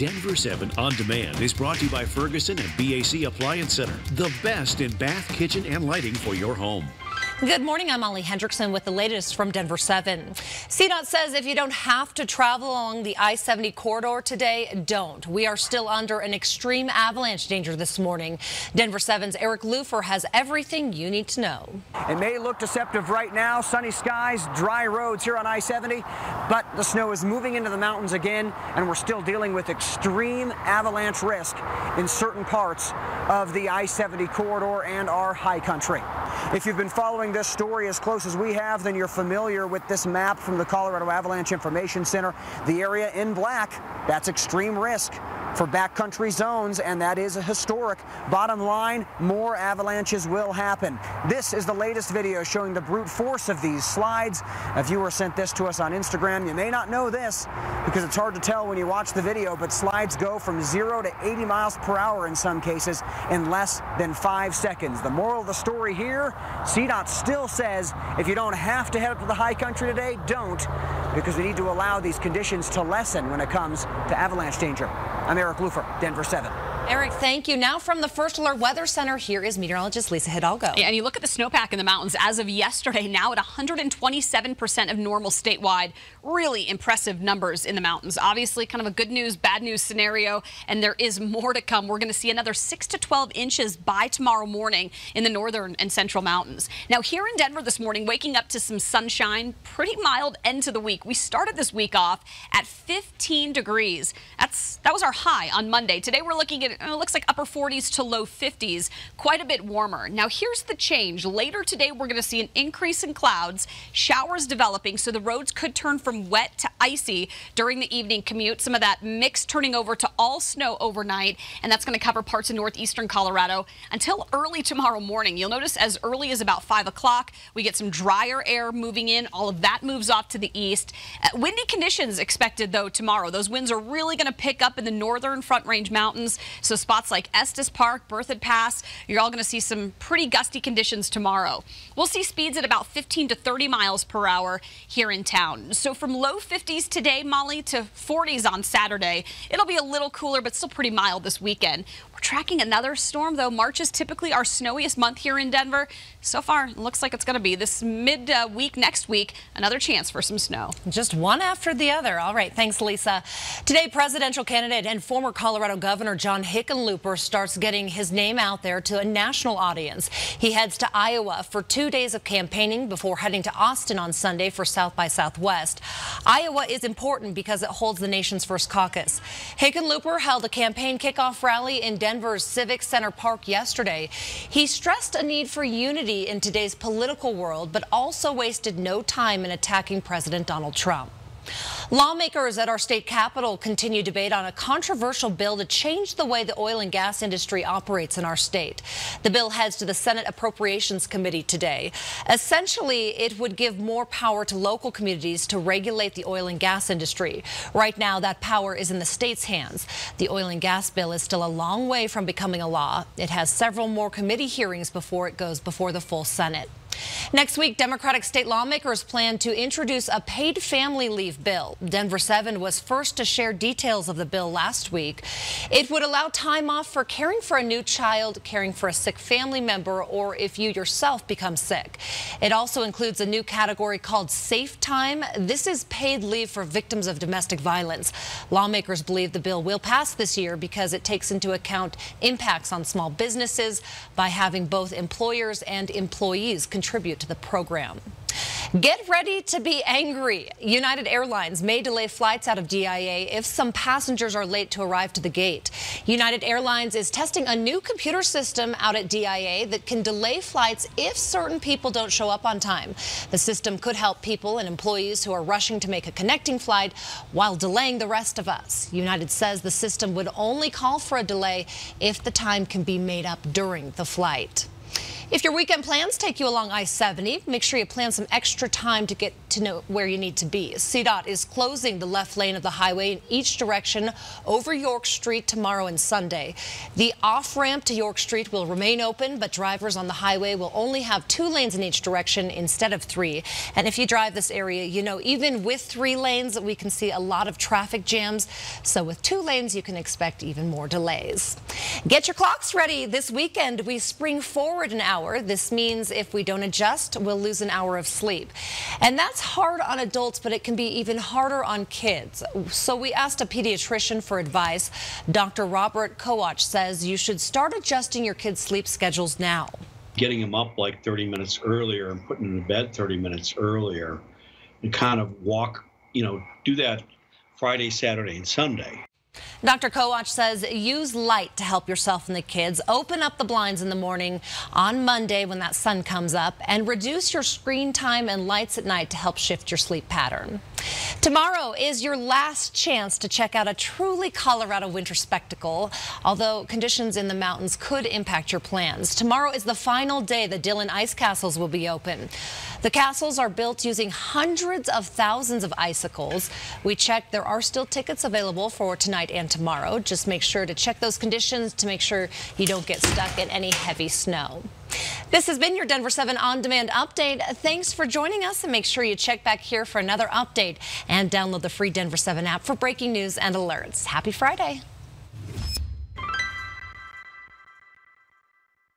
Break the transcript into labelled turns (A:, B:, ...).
A: Denver 7 On Demand is brought to you by Ferguson and BAC Appliance Center, the best in bath, kitchen, and lighting for your home.
B: Good morning, I'm Molly Hendrickson with the latest from Denver 7. CDOT says if you don't have to travel along the I-70 corridor today, don't. We are still under an extreme avalanche danger this morning. Denver 7's Eric Lufer has everything you need to know.
C: It may look deceptive right now, sunny skies, dry roads here on I-70, but the snow is moving into the mountains again, and we're still dealing with extreme avalanche risk in certain parts of the I-70 corridor and our high country. If you've been following this story as close as we have, then you're familiar with this map from the Colorado Avalanche Information Center. The area in black, that's extreme risk for backcountry zones, and that is a historic. Bottom line, more avalanches will happen. This is the latest video showing the brute force of these slides. A viewer sent this to us on Instagram. You may not know this because it's hard to tell when you watch the video, but slides go from 0 to 80 miles per hour in some cases in less than 5 seconds. The moral of the story here, CDOT still says if you don't have to head up to the high country today, don't, because we need to allow these conditions to lessen when it comes to avalanche danger. I'm Eric Lufer, Denver 7.
B: Eric, thank you. Now from the First Alert Weather Center, here is meteorologist Lisa Hidalgo.
D: Yeah, and you look at the snowpack in the mountains as of yesterday, now at 127% of normal statewide. Really impressive numbers in the mountains. Obviously, kind of a good news, bad news scenario, and there is more to come. We're going to see another 6 to 12 inches by tomorrow morning in the northern and central mountains. Now, here in Denver this morning, waking up to some sunshine, pretty mild end to the week. We started this week off at 15 degrees. That was our high on Monday. Today, we're looking at, it looks like upper 40s to low 50s, quite a bit warmer. Now, here's the change. Later today, we're going to see an increase in clouds, showers developing, so the roads could turn from wet to icy during the evening commute. Some of that mix turning over to all snow overnight, and that's going to cover parts of northeastern Colorado until early tomorrow morning. You'll notice as early as about 5 o'clock, we get some drier air moving in. All of that moves off to the east. Windy conditions expected, though, tomorrow. Those winds are really going to pick up in the northern Front Range Mountains. So spots like Estes Park, Berthoud Pass, you're all going to see some pretty gusty conditions tomorrow. We'll see speeds at about 15 to 30 miles per hour here in town. So from low 50s today, Molly, to 40s on Saturday. It'll be a little cooler, but still pretty mild this weekend. We're tracking another storm, though. March is typically our snowiest month here in Denver. So far, it looks like it's going to be this mid-week next week, another chance for some snow.
B: Just one after the other. All right, thanks, Lisa. Today, presidential candidate and former Colorado Governor John Hickenlooper starts getting his name out there to a national audience. He heads to Iowa for 2 days of campaigning before heading to Austin on Sunday for South by Southwest. Iowa is important because it holds the nation's first caucus. Hickenlooper held a campaign kickoff rally in Denver's Civic Center Park yesterday. He stressed a need for unity in today's political world, but also wasted no time in attacking President Donald Trump. Lawmakers at our state capitol continue debate on a controversial bill to change the way the oil and gas industry operates in our state. The bill heads to the Senate Appropriations Committee today. Essentially, it would give more power to local communities to regulate the oil and gas industry. Right now, that power is in the state's hands. The oil and gas bill is still a long way from becoming a law. It has several more committee hearings before it goes before the full Senate. Next week, Democratic state lawmakers plan to introduce a paid family leave bill. Denver 7 was first to share details of the bill last week. It would allow time off for caring for a new child, caring for a sick family member, or if you yourself become sick. It also includes a new category called Safe Time. This is paid leave for victims of domestic violence. Lawmakers believe the bill will pass this year because it takes into account impacts on small businesses by having both employers and employees contribute to the program. Get ready to be angry. United Airlines may delay flights out of DIA if some passengers are late to arrive to the gate. United Airlines is testing a new computer system out at DIA that can delay flights if certain people don't show up on time. The system could help people and employees who are rushing to make a connecting flight while delaying the rest of us. United says the system would only call for a delay if the time can be made up during the flight. If your weekend plans take you along I-70, make sure you plan some extra time to get to know where you need to be. CDOT is closing the left lane of the highway in each direction over York Street tomorrow and Sunday. The off-ramp to York Street will remain open, but drivers on the highway will only have 2 lanes in each direction instead of 3. And if you drive this area, you know even with 3 lanes, we can see a lot of traffic jams. So with 2 lanes, you can expect even more delays. Get your clocks ready. This weekend, we spring forward an hour. This means if we don't adjust, we'll lose an hour of sleep. And that's hard on adults, but it can be even harder on kids. So we asked a pediatrician for advice. Dr. Robert Kowach says you should start adjusting your kids' sleep schedules now.
E: Getting them up like 30 minutes earlier and putting them to bed 30 minutes earlier and kind of walk, do that Friday, Saturday, and Sunday.
B: Dr. Kowach says use light to help yourself and the kids. Open up the blinds in the morning on Monday when that sun comes up, and reduce your screen time and lights at night to help shift your sleep pattern. Tomorrow is your last chance to check out a truly Colorado winter spectacle, although conditions in the mountains could impact your plans. Tomorrow is the final day the Dillon Ice Castles will be open. The castles are built using hundreds of thousands of icicles. We checked, there are still tickets available for tonight and tomorrow. Just make sure to check those conditions to make sure you don't get stuck in any heavy snow. This has been your Denver 7 On Demand update. Thanks for joining us, and make sure you check back here for another update and download the free Denver 7 app for breaking news and alerts. Happy Friday.